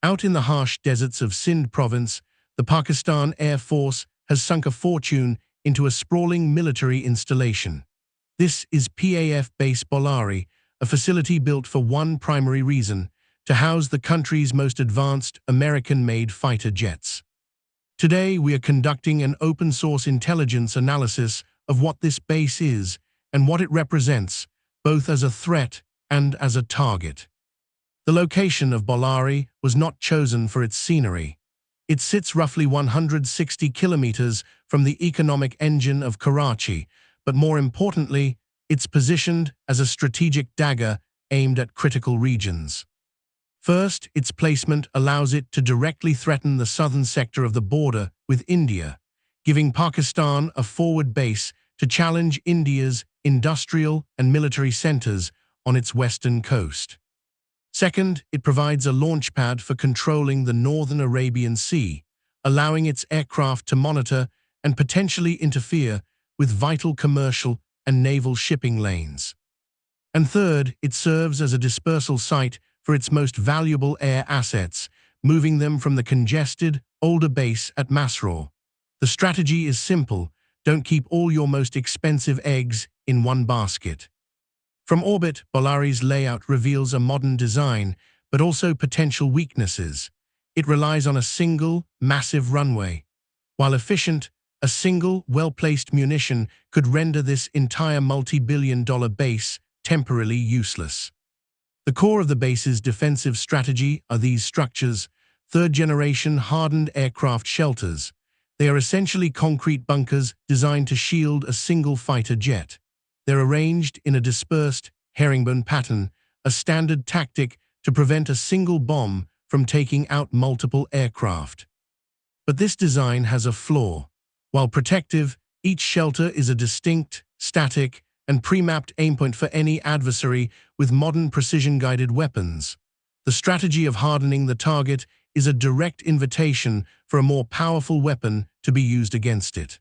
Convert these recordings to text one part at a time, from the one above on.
Out in the harsh deserts of Sindh province, the Pakistan Air Force has sunk a fortune into a sprawling military installation. This is PAF Base Bholari, a facility built for one primary reason: to house the country's most advanced American-made fighter jets. Today, we are conducting an open-source intelligence analysis of what this base is and what it represents, both as a threat and as a target. The location of Bholari was not chosen for its scenery. It sits roughly 160 kilometers from the economic engine of Karachi, but more importantly, it's positioned as a strategic dagger aimed at critical regions. First, its placement allows it to directly threaten the southern sector of the border with India, giving Pakistan a forward base to challenge India's industrial and military centers on its western coast. Second, it provides a launchpad for controlling the northern Arabian Sea, allowing its aircraft to monitor and potentially interfere with vital commercial and naval shipping lanes. And third, it serves as a dispersal site for its most valuable air assets, moving them from the congested, older base at Masrur. The strategy is simple: don't keep all your most expensive eggs in one basket. From orbit, Bholari's layout reveals a modern design, but also potential weaknesses. It relies on a single, massive runway. While efficient, a single, well-placed munition could render this entire multi-billion-dollar base temporarily useless. The core of the base's defensive strategy are these structures: third-generation hardened aircraft shelters. They are essentially concrete bunkers designed to shield a single fighter jet. They're arranged in a dispersed, herringbone pattern, a standard tactic to prevent a single bomb from taking out multiple aircraft. But this design has a flaw. While protective, each shelter is a distinct, static, and pre-mapped aimpoint for any adversary with modern precision-guided weapons. The strategy of hardening the target is a direct invitation for a more powerful weapon to be used against it.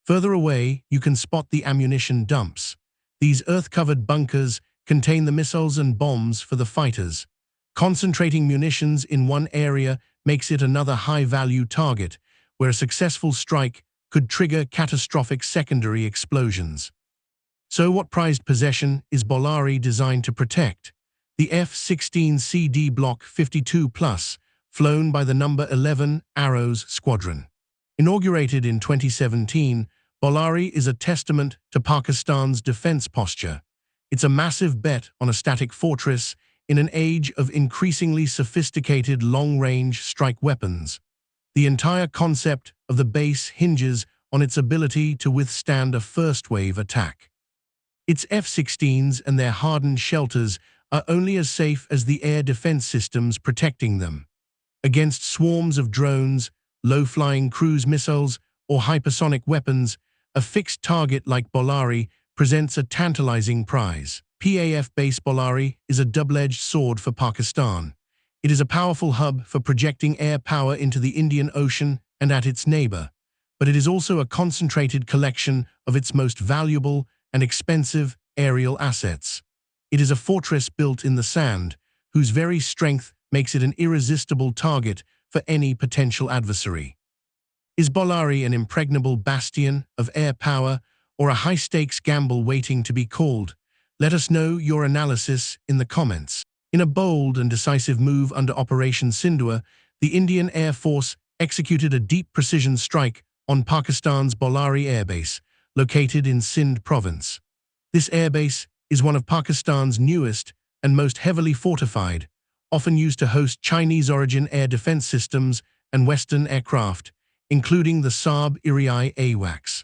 Further away, you can spot the ammunition dumps. These earth-covered bunkers contain the missiles and bombs for the fighters. Concentrating munitions in one area makes it another high-value target, where a successful strike could trigger catastrophic secondary explosions. So what prized possession is Bholari designed to protect? The F-16CD Block 52+, flown by the No. 11 Arrows Squadron. Inaugurated in 2017, Bholari is a testament to Pakistan's defense posture. It's a massive bet on a static fortress in an age of increasingly sophisticated long-range strike weapons. The entire concept of the base hinges on its ability to withstand a first-wave attack. Its F-16s and their hardened shelters are only as safe as the air defense systems protecting them. Against swarms of drones, low-flying cruise missiles, or hypersonic weapons, a fixed target like Bholari presents a tantalizing prize. PAF Base Bholari is a double-edged sword for Pakistan. It is a powerful hub for projecting air power into the Indian Ocean and at its neighbor, but it is also a concentrated collection of its most valuable and expensive aerial assets. It is a fortress built in the sand, whose very strength makes it an irresistible target for any potential adversary. Is Bholari an impregnable bastion of air power or a high-stakes gamble waiting to be called? Let us know your analysis in the comments. In a bold and decisive move under Operation Sindoor, the Indian Air Force executed a deep precision strike on Pakistan's Bholari Airbase, located in Sindh province. This airbase is one of Pakistan's newest and most heavily fortified, often used to host Chinese-origin air defense systems and Western aircraft, including the Saab Irai AWACS.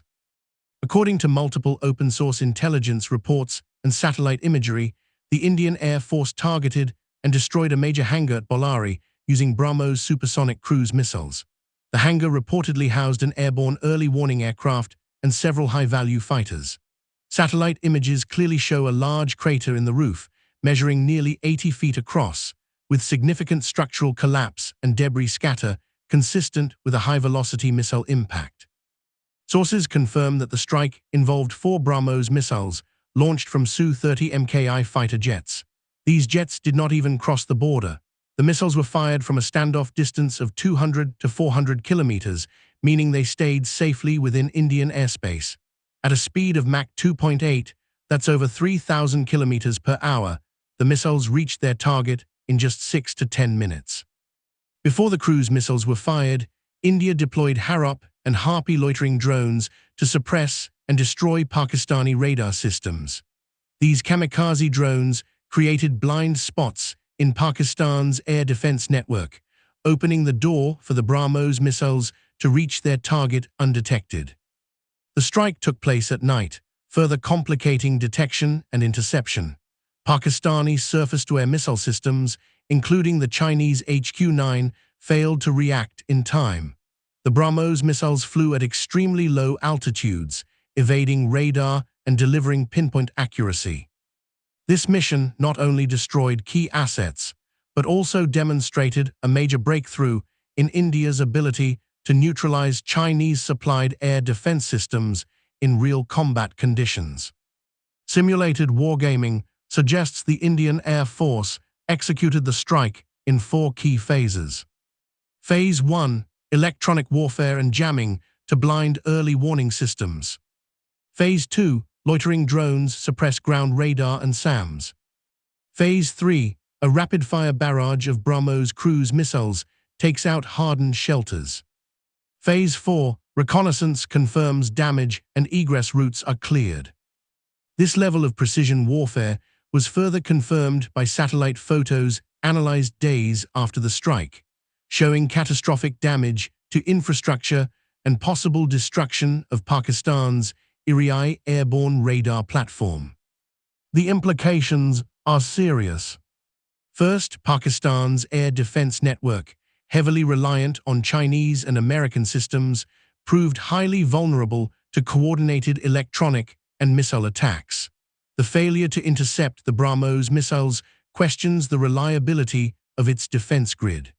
According to multiple open-source intelligence reports and satellite imagery, the Indian Air Force targeted and destroyed a major hangar at Bholari using BrahMos supersonic cruise missiles. The hangar reportedly housed an airborne early warning aircraft and several high-value fighters. Satellite images clearly show a large crater in the roof, measuring nearly 80 feet across, with significant structural collapse and debris scatter consistent with a high-velocity missile impact. Sources confirm that the strike involved 4 BrahMos missiles launched from Su-30 MKI fighter jets. These jets did not even cross the border. The missiles were fired from a standoff distance of 200 to 400 kilometers, meaning they stayed safely within Indian airspace. At a speed of Mach 2.8, that's over 3,000 kilometers per hour, the missiles reached their target in just 6 to 10 minutes. Before the cruise missiles were fired, India deployed Harop and Harpy loitering drones to suppress and destroy Pakistani radar systems. These kamikaze drones created blind spots in Pakistan's air defense network, opening the door for the BrahMos missiles to reach their target undetected. The strike took place at night, further complicating detection and interception. Pakistani surface-to-air missile systems, including the Chinese HQ-9, failed to react in time. The BrahMos missiles flew at extremely low altitudes, evading radar and delivering pinpoint accuracy. This mission not only destroyed key assets, but also demonstrated a major breakthrough in India's ability to neutralize Chinese-supplied air defense systems in real combat conditions. Simulated wargaming suggests the Indian Air Force executed the strike in 4 key phases. Phase 1, electronic warfare and jamming to blind early warning systems. Phase 2, loitering drones suppress ground radar and SAMs. Phase 3, a rapid-fire barrage of BrahMos cruise missiles takes out hardened shelters. Phase 4, reconnaissance confirms damage and egress routes are cleared. This level of precision warfare was further confirmed by satellite photos analyzed days after the strike, showing catastrophic damage to infrastructure and possible destruction of Pakistan's Irai airborne radar platform. The implications are serious. First, Pakistan's air defense network, heavily reliant on Chinese and American systems, proved highly vulnerable to coordinated electronic and missile attacks. The failure to intercept the BrahMos missiles questions the reliability of its defense grid.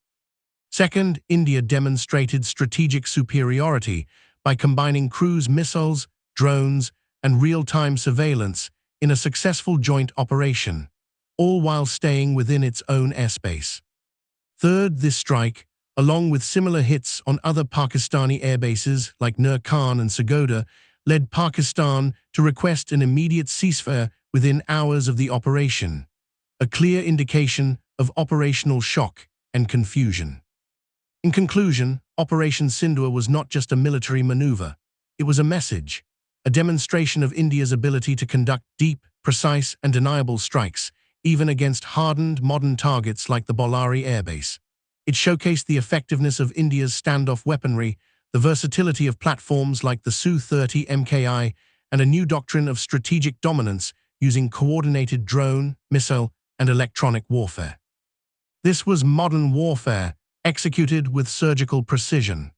Second, India demonstrated strategic superiority by combining cruise missiles, drones, and real-time surveillance in a successful joint operation, all while staying within its own airspace. Third, this strike, along with similar hits on other Pakistani airbases like Nur Khan and Sargodha, led Pakistan to request an immediate ceasefire within hours of the operation, a clear indication of operational shock and confusion. In conclusion, Operation Sindoor was not just a military maneuver. It was a message, a demonstration of India's ability to conduct deep, precise, and deniable strikes, even against hardened modern targets like the Bholari Airbase. It showcased the effectiveness of India's standoff weaponry, the versatility of platforms like the Su-30 MKI, and a new doctrine of strategic dominance using coordinated drone, missile, and electronic warfare. This was modern warfare, executed with surgical precision.